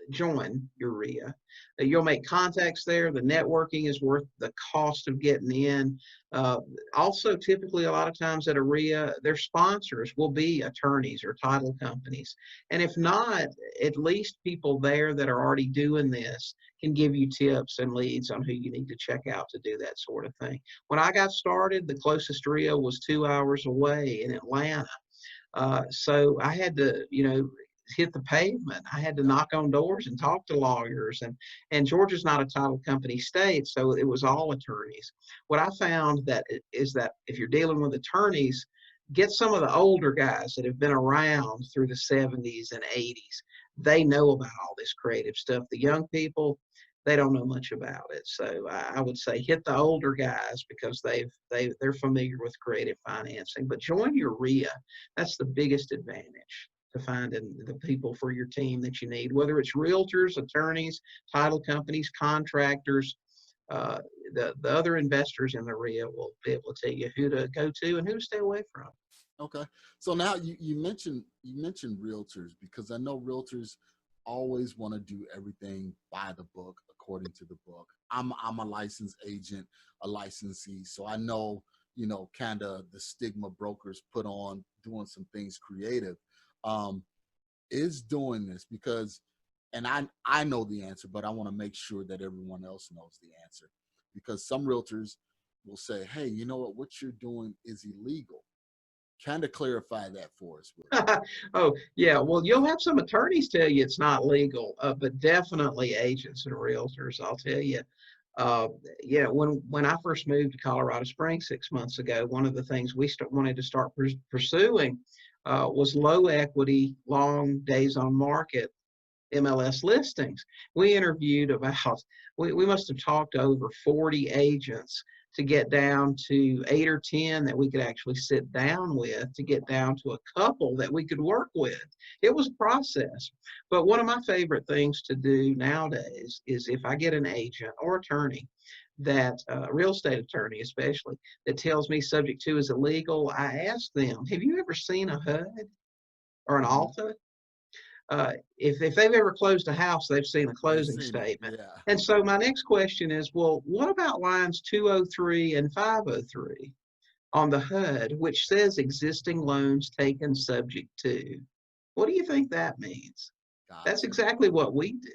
join UREA. You'll make contacts there. The networking is worth the cost of getting in. Uh, Also, typically, a lot of times at UREA, their sponsors will be attorneys or title companies. And if not, at least people there that are already doing this can give you tips and leads on who you need to check out to do that sort of thing. When I got started, the closest UREA was 2 hours away in Atlanta. So I had to, hit the pavement. I had to knock on doors and talk to lawyers. And Georgia's not a title company state, so it was all attorneys. What I found is that if you're dealing with attorneys, get some of the older guys that have been around through the 70s and 80s. They know about all this creative stuff. The young people, they don't know much about it. So I would say hit the older guys because they're familiar with creative financing. But join your RIA. That's the biggest advantage to finding the people for your team that you need, whether it's realtors, attorneys, title companies, contractors. Uh, the other investors in the RIA will be able to tell you who to go to and who to stay away from. Okay. So now you mentioned realtors, because I know realtors always want to do everything by the book, according to the book. I'm a licensed agent, a licensee, so I know, kind of the stigma brokers put on doing some things creative. Is doing this because, and I know the answer, but I want to make sure that everyone else knows the answer, because some realtors will say, hey, you know what you're doing is illegal. Kind of clarify that for us, Will. Oh, yeah. Well, you'll have some attorneys tell you it's not legal, but definitely agents and realtors, I'll tell you. Uh, yeah, when I first moved to Colorado Springs 6 months ago, one of the things we wanted to start pursuing was low equity, long days on market MLS listings. We interviewed we must have talked to over 40 agents to get down to 8 or 10 that we could actually sit down with, to get down to a couple that we could work with. It was a process. But one of my favorite things to do nowadays is if I get an agent or attorney that real estate attorney especially that tells me subject to is illegal, I ask them, have you ever seen a HUD or an Alta? If they've ever closed a house, they've seen a closing statement. Yeah. And so my next question is, well, what about lines 203 and 503 on the HUD, which says existing loans taken subject to? What do you think that means? That's Gotcha. exactly what we do.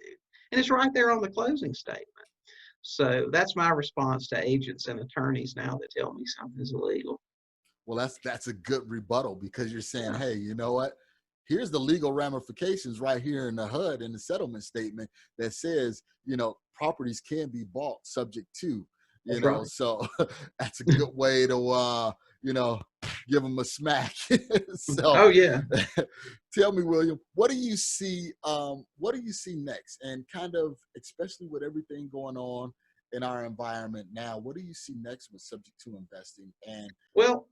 And it's right there on the closing statement. So that's my response to agents and attorneys now that tell me something's illegal. Well, that's a good rebuttal, because you're saying, Yeah, hey, you know what? Here's the legal ramifications right here in the HUD, in the settlement statement, that says, properties can be bought subject to, that's right. so that's a good way to, give them a smack. So Oh, yeah. tell me, William, what do you see? What do you see next? And kind of, especially with everything going on in our environment now, what do you see next with subject to investing? And Well,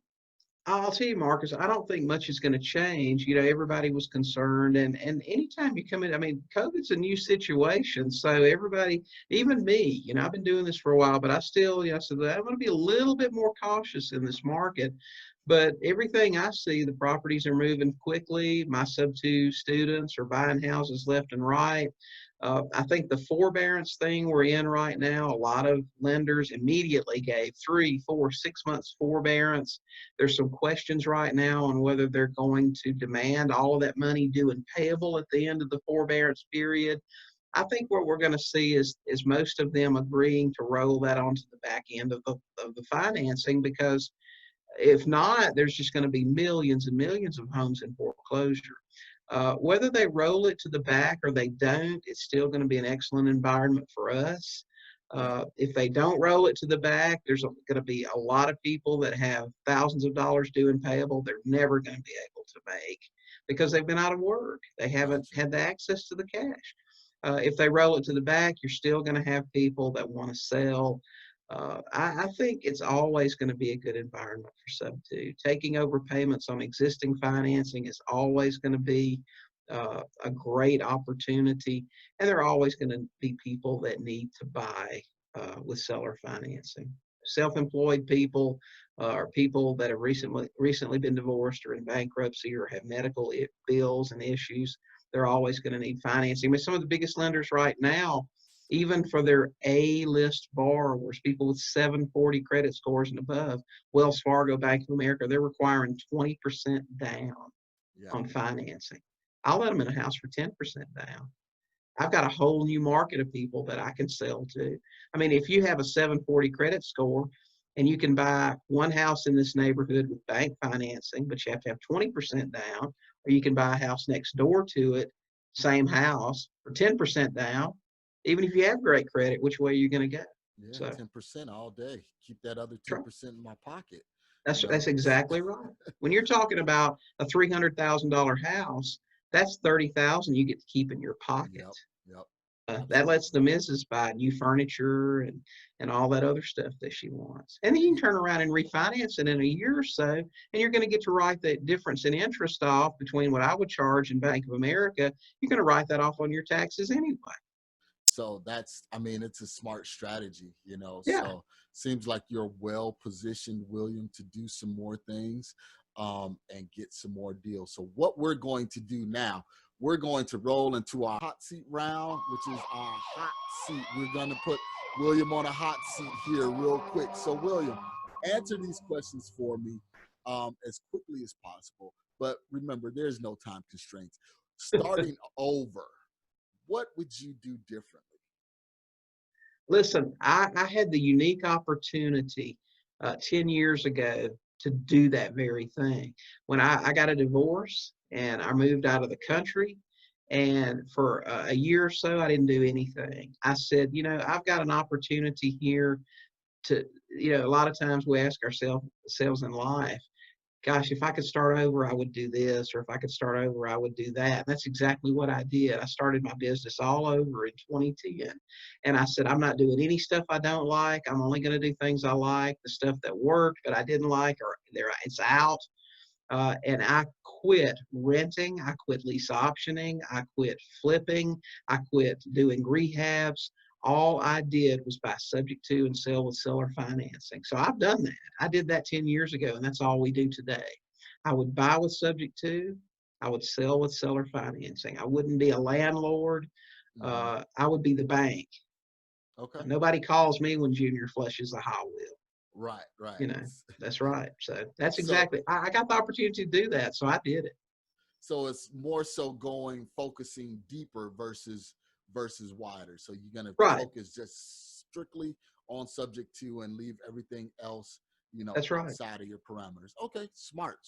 I'll tell you, Marcus, I don't think much is going to change. Everybody was concerned, and anytime you come in, I mean, COVID's a new situation, so everybody, even me, I've been doing this for a while, but I still, so I'm going to be a little bit more cautious in this market. But everything I see, the properties are moving quickly. My sub-2 students are buying houses left and right. I think the forbearance thing we're in right now, a lot of lenders immediately gave 3, 4, 6 months forbearance. There's some questions right now on whether they're going to demand all of that money due and payable at the end of the forbearance period. I think what we're going to see is most of them agreeing to roll that onto the back end of the financing, because if not, there's just going to be millions and millions of homes in foreclosure. Whether they roll it to the back or they don't, it's still going to be an excellent environment for us. If they don't roll it to the back, there's going to be a lot of people that have thousands of dollars due and payable they're never going to be able to make because they've been out of work. They haven't had the access to the cash. If they roll it to the back, you're still going to have people that want to sell. I think it's always going to be a good environment for sub-2. Taking over payments on existing financing is always going to be a great opportunity, and there are always going to be people that need to buy with seller financing. Self-employed people or people that have recently been divorced or in bankruptcy or have medical bills and issues. they're always going to need financing. I mean, some of the biggest lenders right now, even for their A-list borrowers, people with 740 credit scores and above, Wells Fargo, Bank of America, they're requiring 20% down on financing. I'll let them in a house for 10% down. I've got a whole new market of people that I can sell to. I mean, if you have a 740 credit score and you can buy one house in this neighborhood with bank financing, but you have to have 20% down, or you can buy a house next door to it, same house, for 10% down, even if you have great credit, which way are you going to go? Yeah, So 10% all day. Keep that other 10% in my pocket. that's exactly right. When you're talking about a $300,000 house, that's $30,000 you get to keep in your pocket. That lets the missus buy new furniture and all that other stuff that she wants. And then you can turn around and refinance it in a year or so, and you're going to get to write the difference in interest off between what I would charge in Bank of America. You're going to write that off on your taxes anyway. So that's, I mean, it's a smart strategy, you know. Yeah. So seems like you're well positioned, William, to do some more things and get some more deals. So what we're going to do now, we're going to roll into our hot seat round, which is our hot seat. We're going to put William on a hot seat here real quick. So William, answer these questions for me as quickly as possible. But remember, there's no time constraints. Starting over, what would you do differently? Listen, I had the unique opportunity 10 years ago to do that very thing. When I got a divorce and I moved out of the country, and for a year or so, I didn't do anything. I said, you know, I've got an opportunity here to, you know, a lot of times we ask ourselves in life, gosh, if I could start over, I would do this, or if I could start over, I would do that. And that's exactly what I did. I started my business all over in 2010. And I said, I'm not doing any stuff I don't like. I'm only going to do things I like. The stuff that worked, but I didn't like, or it's out. And I quit renting. I quit lease optioning. I quit flipping. I quit doing rehabs. All I did was buy subject to and sell with seller financing. So I've done that. I did that 10 years ago, and that's all we do today. I would buy with subject to. I would sell with seller financing. I wouldn't be a landlord. I would be the bank. Okay. Nobody calls me when Junior flushes a hot wheel. Right. You know, that's right. So that's exactly, I got the opportunity to do that. So I did it. So it's more so focusing deeper versus wider. So you're going to focus just strictly on subject to and leave everything else, you know, that's right, outside of your parameters. Okay. Smart.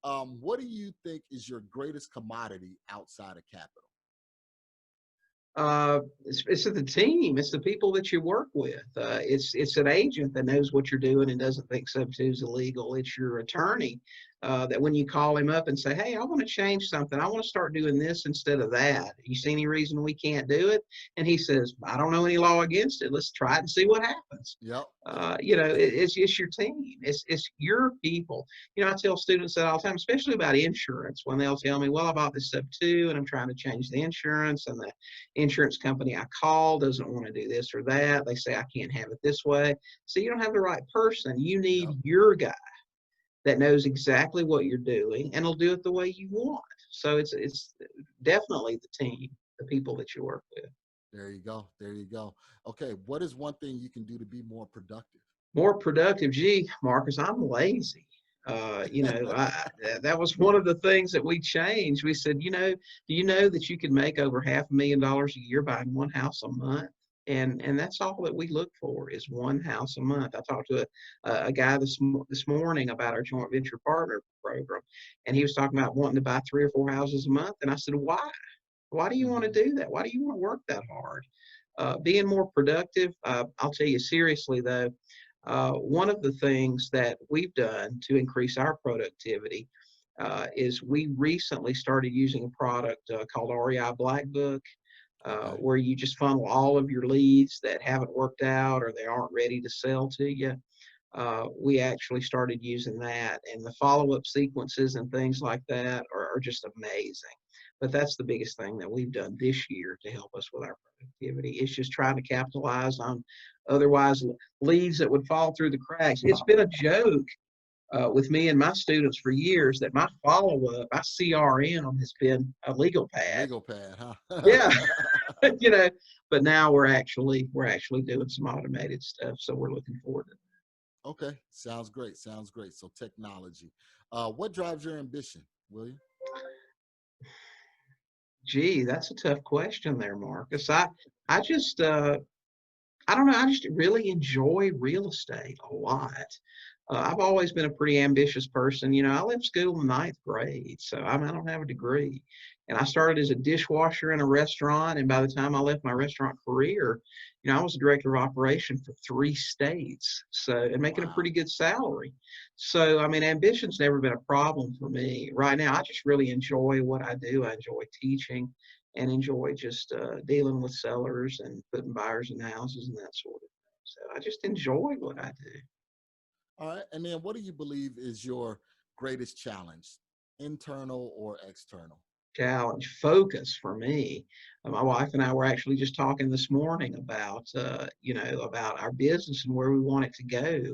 What do you think is your greatest commodity outside of capital? It's the team. It's the people that you work with. It's an agent that knows what you're doing and doesn't think substitute is illegal. It's your attorney that when you call him up and say, hey, I want to change something. I want to start doing this instead of that. You see any reason we can't do it? And he says, I don't know any law against it. Let's try it and see what happens. Yep. You know, it's your team. It's your people. You know, I tell students that all the time, especially about insurance, when they'll tell me, well, I bought this sub two and I'm trying to change the insurance, and the insurance company I call doesn't want to do this or that. They say I can't have it this way. So you don't have the right person. You need your guy that knows exactly what you're doing and will do it the way you want. So it's definitely the team, the people that you work with. There you go. Okay, what is one thing you can do to be more productive? More productive? Gee, Marcus, I'm lazy. You know, that was one of the things that we changed. We said, you know, do you know that you can make over $500,000 a year buying one house a month? And that's all that we look for is one house a month. I talked to a guy this morning about our joint venture partner program, and he was talking about wanting to buy 3 or 4 houses a month. And I said, why? Why do you want to do that? Why do you want to work that hard? Being more productive, I'll tell you seriously though, one of the things that we've done to increase our productivity is we recently started using a product called REI Black Book, where you just funnel all of your leads that haven't worked out or they aren't ready to sell to you. We actually started using that, and the follow-up sequences and things like that are just amazing. But that's the biggest thing that we've done this year to help us with our productivity. It's just trying to capitalize on otherwise leads that would fall through the cracks. It's been a joke with me and my students for years that my follow-up, my CRM has been a legal pad. Legal pad, huh? Yeah, you know, but now we're actually doing some automated stuff. So we're looking forward to it. Okay, sounds great. Sounds great. So technology. What drives your ambition, William? Gee, that's a tough question there, Marcus. I just I don't know. I just really enjoy real estate a lot. I've always been a pretty ambitious person. You know, I left school in ninth grade, so I don't have a degree. And I started as a dishwasher in a restaurant. And by the time I left my restaurant career, you know, I was a director of operation for 3 states, so and making a Wow. pretty good salary. So, I mean, ambition's never been a problem for me. Right now, I just really enjoy what I do. I enjoy teaching and enjoy just dealing with sellers and putting buyers in houses and that sort of thing. So I just enjoy what I do. All right. And then what do you believe is your greatest challenge, internal or external? Challenge focus for me. My wife and I were actually just talking this morning about you know, about our business and where we want it to go, and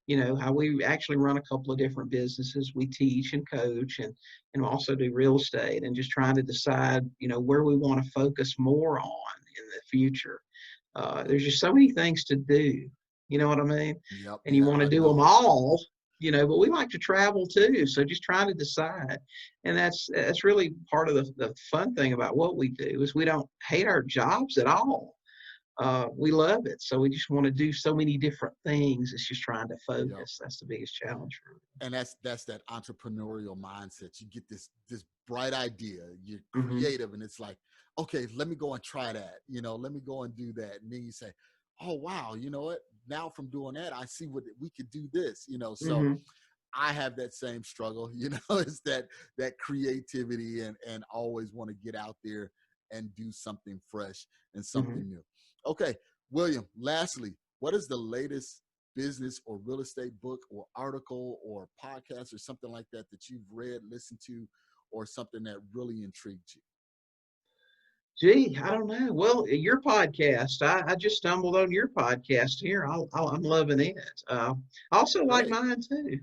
you know how we actually run a couple of different businesses. We teach and coach and also do real estate, and just trying to decide, you know, where we want to focus more on in the future. There's just so many things to do, you know what I mean? Yep. And you Yeah, want to I do them know. all, you know, but we like to travel too. So just trying to decide. And that's really part of the fun thing about what we do is we don't hate our jobs at all. We love it. So we just want to do so many different things. It's just trying to Yep. focus. That's the biggest challenge for And that's that entrepreneurial mindset. You get this bright idea, you're me. Hmm. creative, and it's like, okay, let me go and try that. You know, let me go and do that. And then you say, oh wow, you know what? Now from doing that, I see what we could do this. You know, so Hmm. I have that same struggle. You know, it's that creativity and always want to get out there and do something fresh and Hmm. something new. Okay, William. Lastly, what is the latest business or real estate book or article or podcast or something like that that you've read, listened to, or something that really intrigued you? Gee, I don't know. Well, your podcast, I just stumbled on your podcast here. I'm loving it. I also like Great. mine too.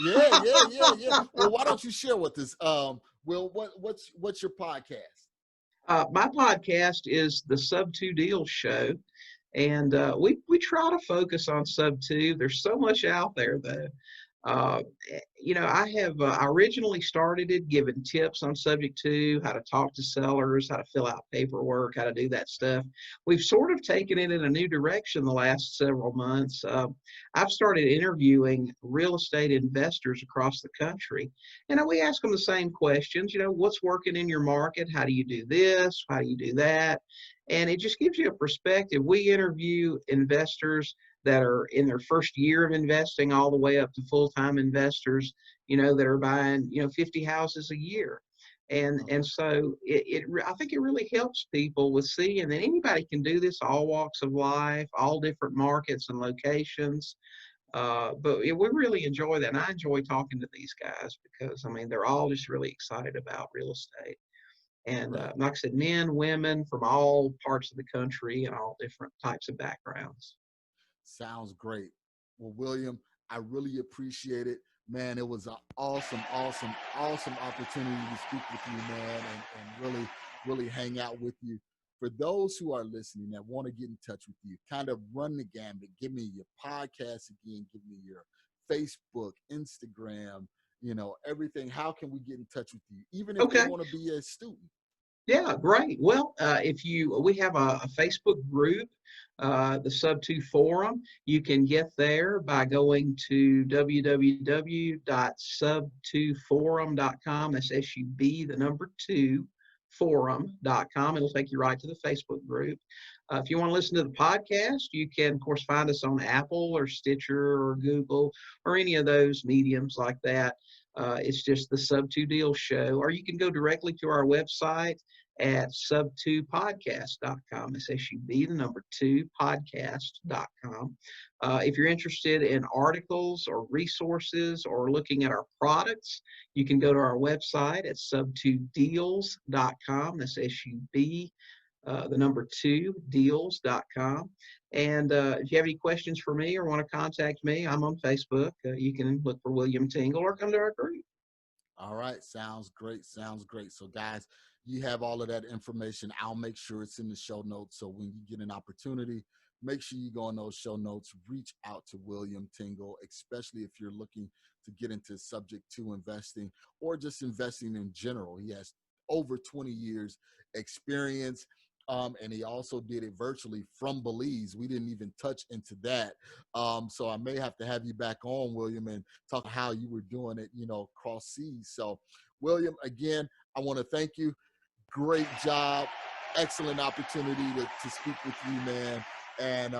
Yeah, yeah, yeah, yeah. Well, why don't you share with us? Will, what's your podcast? My podcast is the Sub Two Deals Show, and we try to focus on sub two. There's so much out there though. Uh, you know, I originally started it giving tips on subject to how to talk to sellers, how to fill out paperwork, how to do that stuff. We've sort of taken it in a new direction the last several months. I've started interviewing real estate investors across the country, and we ask them the same questions. You know, what's working in your market? How do you do this? How do you do that? And it just gives you a perspective. We interview investors that are in their first year of investing all the way up to full-time investors, you know, that are buying, you know, 50 houses a year. And Okay. so I think it really helps people with seeing that anybody can do this, all walks of life, all different markets and locations. But we really enjoy that. And I enjoy talking to these guys because, I mean, they're all just really excited about real estate. And Right. like I said, men, women from all parts of the country and all different types of backgrounds. Sounds great. Well, William, I really appreciate it. Man, it was an awesome, awesome, awesome opportunity to speak with you, man, and really, really hang out with you. For those who are listening that want to get in touch with you, kind of run the gambit. Give me your podcast again. Give me your Facebook, Instagram, you know, everything. How can we get in touch with you? Even if they Okay. want to be a student. Yeah, great. Well, we have a Facebook group, the Sub2 Forum. You can get there by going to www.sub2forum.com. That's SUB, the number 2, forum.com. It'll take you right to the Facebook group. If you want to listen to the podcast, you can, of course, find us on Apple or Stitcher or Google or any of those mediums like that. It's just the Sub 2 Deal Show, or you can go directly to our website at sub2podcast.com. It's SUB, the number 2, podcast.com. If you're interested in articles or resources or looking at our products, you can go to our website at sub2deals.com. That's SUB, the number 2 deals.com. And if you have any questions for me or want to contact me, I'm on Facebook. You can look for William Tingle or come to our group. All right. Sounds great. Sounds great. So guys, you have all of that information. I'll make sure it's in the show notes. So when you get an opportunity, make sure you go on those show notes, reach out to William Tingle, especially if you're looking to get into subject to investing or just investing in general. He has over 20 years experience. And he also did it virtually from Belize. We didn't even touch into that. So I may have to have you back on, William, and talk how you were doing it, cross seas. So William, again, I want to thank you. Great job. Excellent opportunity to speak with you, man. And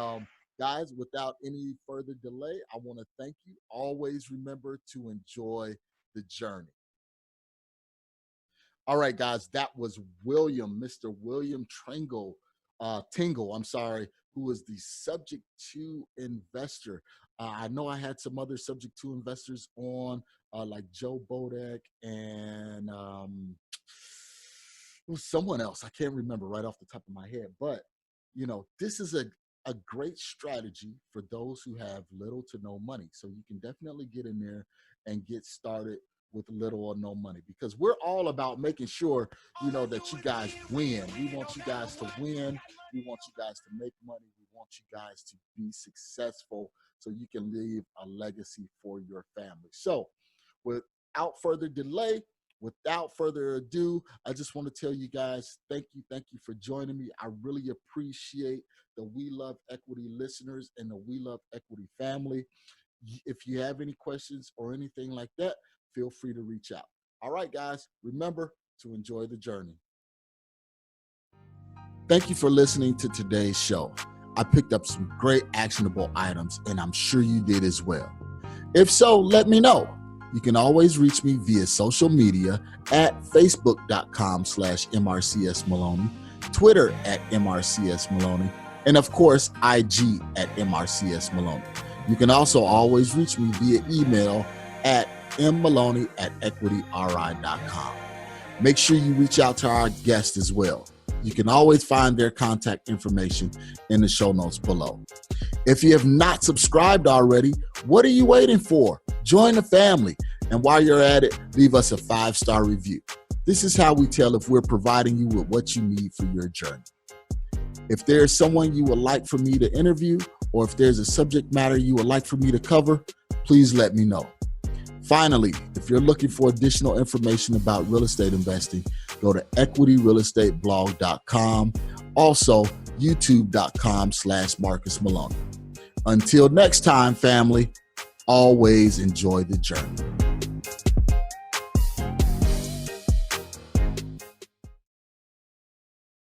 guys, without any further delay, I want to thank you. Always remember to enjoy the journey. All right, guys, that was Mr. William Tingle, who is the subject to investor. I know I had some other subject to investors on, like Joe Bodek and someone else. I can't remember right off the top of my head, but this is a great strategy for those who have little to no money. So you can definitely get in there and get started with little or no money, because we're all about making sure, that you guys win. We want you guys to win. We want you guys to make money. We want you guys to be successful so you can leave a legacy for your family. So without further delay, without further ado, I just want to tell you guys, thank you for joining me. I really appreciate the We Love Equity listeners and the We Love Equity family. If you have any questions or anything like that, feel free to reach out. All right, guys, remember to enjoy the journey. Thank you for listening to today's show. I picked up some great actionable items, and I'm sure you did as well. If so, let me know. You can always reach me via social media at facebook.com/MRCSMaloney, Twitter at MRCSMaloney, and of course, IG at MRCSMaloney. You can also always reach me via email at mmaloney@equityri.com. Make sure you reach out to our guests as well. You can always find their contact information in the show notes below. If you have not subscribed already, what are you waiting for? Join the family. And while you're at it, leave us a 5-star review. This is how we tell if we're providing you with what you need for your journey. If there's someone you would like for me to interview, or if there's a subject matter you would like for me to cover, please let me know. Finally, if you're looking for additional information about real estate investing, go to equityrealestateblog.com. Also, youtube.com/Marcus Maloney. Until next time, family, always enjoy the journey.